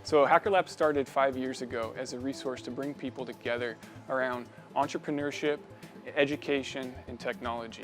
So Hacker Lab started 5 years ago as a resource to bring people together around entrepreneurship, education, and technology.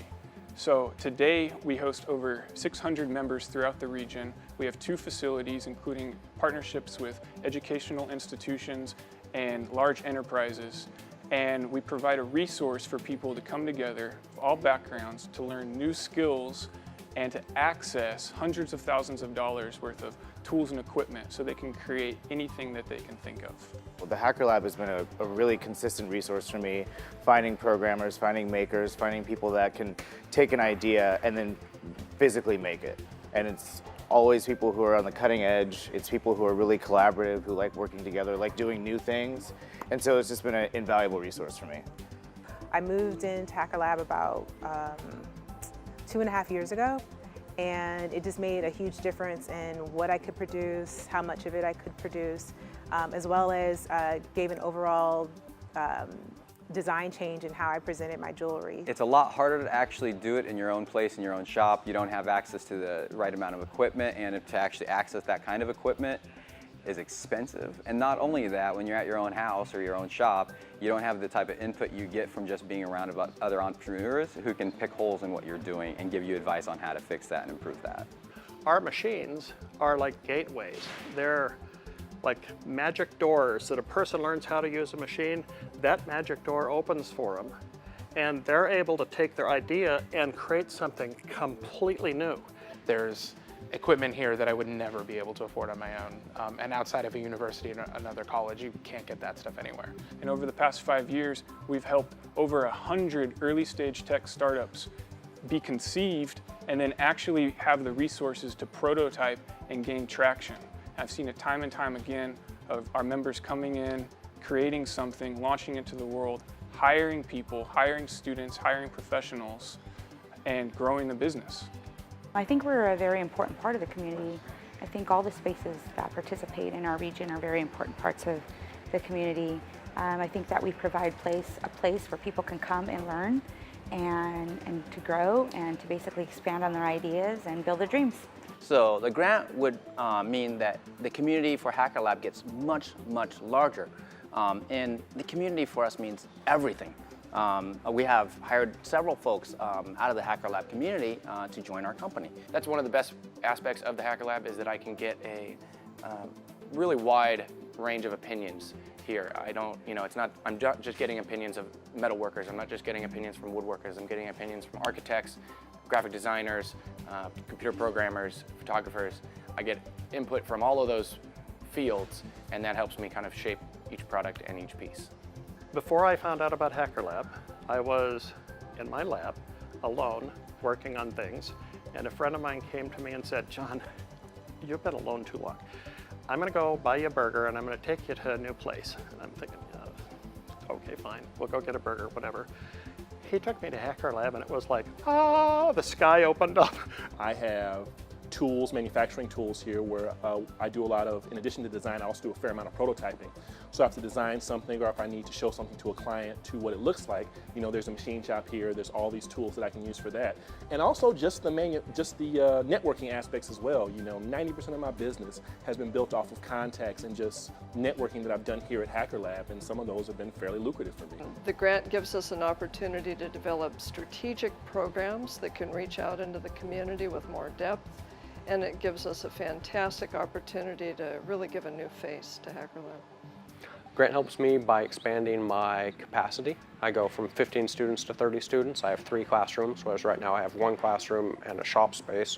So today we host over 600 members throughout the region. We have 2 facilities, including partnerships with educational institutions and large enterprises. And we provide a resource for people to come together of all backgrounds to learn new skills and to access hundreds of thousands of dollars worth of tools and equipment so they can create anything that they can think of. Well, the Hacker Lab has been a really consistent resource for me, finding programmers, finding makers, finding people that can take an idea and then physically make it. And it's always people who are on the cutting edge. It's people who are really collaborative, who like working together, like doing new things. And so it's just been an invaluable resource for me. I moved into Hacker Lab about 2.5 years ago, and it just made a huge difference in what I could produce, how much of it I could produce, as well as gave an overall design change in how I presented my jewelry. It's a lot harder to actually do it in your own place, in your own shop. You don't have access to the right amount of equipment, and to actually access that kind of equipment is expensive. And not only that, when you're at your own house or your own shop, you don't have the type of input you get from just being around about other entrepreneurs who can pick holes in what you're doing and give you advice on how to fix that and improve that. Our machines are like gateways. They're like magic doors that a person learns how to use a machine, that magic door opens for them. And they're able to take their idea and create something completely new. There's equipment here that I would never be able to afford on my own. And outside of a university or another college, you can't get that stuff anywhere. And over the past 5 years, we've helped over 100 early stage tech startups be conceived and then actually have the resources to prototype and gain traction. I've seen it time and time again of our members coming in, creating something, launching it to the world, hiring people, hiring students, hiring professionals, and growing the business. I think we're a very important part of the community. I think all the spaces that participate in our region are very important parts of the community. I think that we provide a place where people can come and learn and to grow and to basically expand on their ideas and build their dreams. So the grant would mean that the community for Hacker Lab gets much, much larger. And the community for us means everything. We have hired several folks out of the Hacker Lab community to join our company. That's one of the best aspects of the Hacker Lab, is that I can get a really wide range of opinions here. I'm just getting opinions of metal workers. I'm not just getting opinions from woodworkers. I'm getting opinions from architects, graphic designers, computer programmers, photographers. I get input from all of those fields, and that helps me kind of shape each product and each piece. Before I found out about Hacker Lab, I was in my lab alone working on things, and a friend of mine came to me and said, "John, you've been alone too long. I'm gonna go buy you a burger and I'm gonna take you to a new place." And I'm thinking, okay, fine, we'll go get a burger, whatever. He took me to Hacker Lab and it was like, oh, the sky opened up. I have tools, manufacturing tools here where I do a lot of, in addition to design, I also do a fair amount of prototyping. So I have to design something, or if I need to show something to a client to what it looks like, there's a machine shop here, there's all these tools that I can use for that. And also just the networking aspects as well. 90% of my business has been built off of contacts and just networking that I've done here at Hacker Lab, and some of those have been fairly lucrative for me. The grant gives us an opportunity to develop strategic programs that can reach out into the community with more depth, and it gives us a fantastic opportunity to really give a new face to Hacker Lab. Grant helps me by expanding my capacity. I go from 15 students to 30 students. I have 3 classrooms, whereas right now I have 1 classroom and a shop space.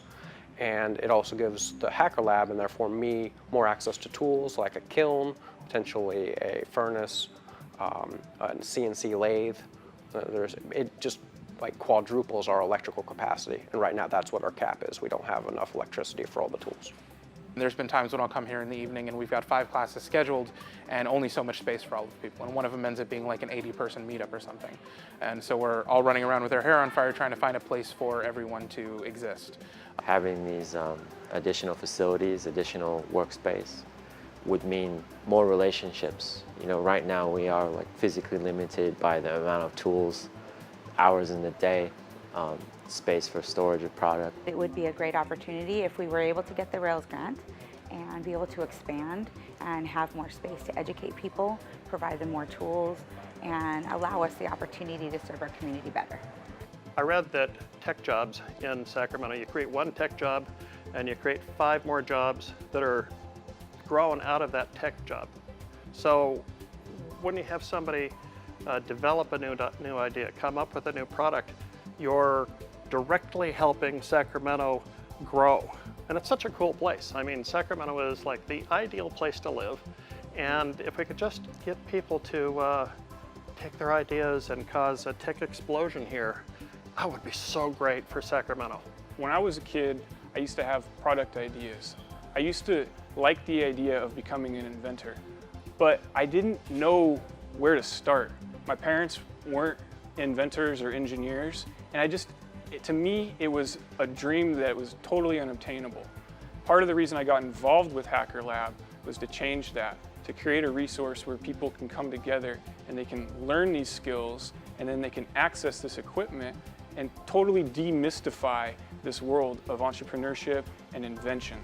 And it also gives the Hacker Lab, and therefore me, more access to tools like a kiln, potentially a furnace, a CNC lathe. It just quadruples our electrical capacity. And right now that's what our cap is. We don't have enough electricity for all the tools. There's been times when I'll come here in the evening and we've got 5 classes scheduled and only so much space for all of the people. And one of them ends up being like an 80-person meetup or something. And so we're all running around with our hair on fire trying to find a place for everyone to exist. Having these additional facilities, additional workspace would mean more relationships. Right now we are physically limited by the amount of tools, hours in the day, space for storage of product. It would be a great opportunity if we were able to get the Rails grant and be able to expand and have more space to educate people, provide them more tools, and allow us the opportunity to serve our community better. I read that tech jobs in Sacramento, you create one tech job and you create 5 more jobs that are grown out of that tech job. So when you have somebody develop a new idea, come up with a new product, you're directly helping Sacramento grow. And it's such a cool place. I mean, Sacramento is like the ideal place to live. And if we could just get people to take their ideas and cause a tech explosion here, that would be so great for Sacramento. When I was a kid, I used to have product ideas. I used to like the idea of becoming an inventor, but I didn't know where to start. My parents weren't inventors or engineers, and to me, it was a dream that was totally unobtainable. Part of the reason I got involved with Hacker Lab was to change that, to create a resource where people can come together and they can learn these skills, and then they can access this equipment and totally demystify this world of entrepreneurship and invention.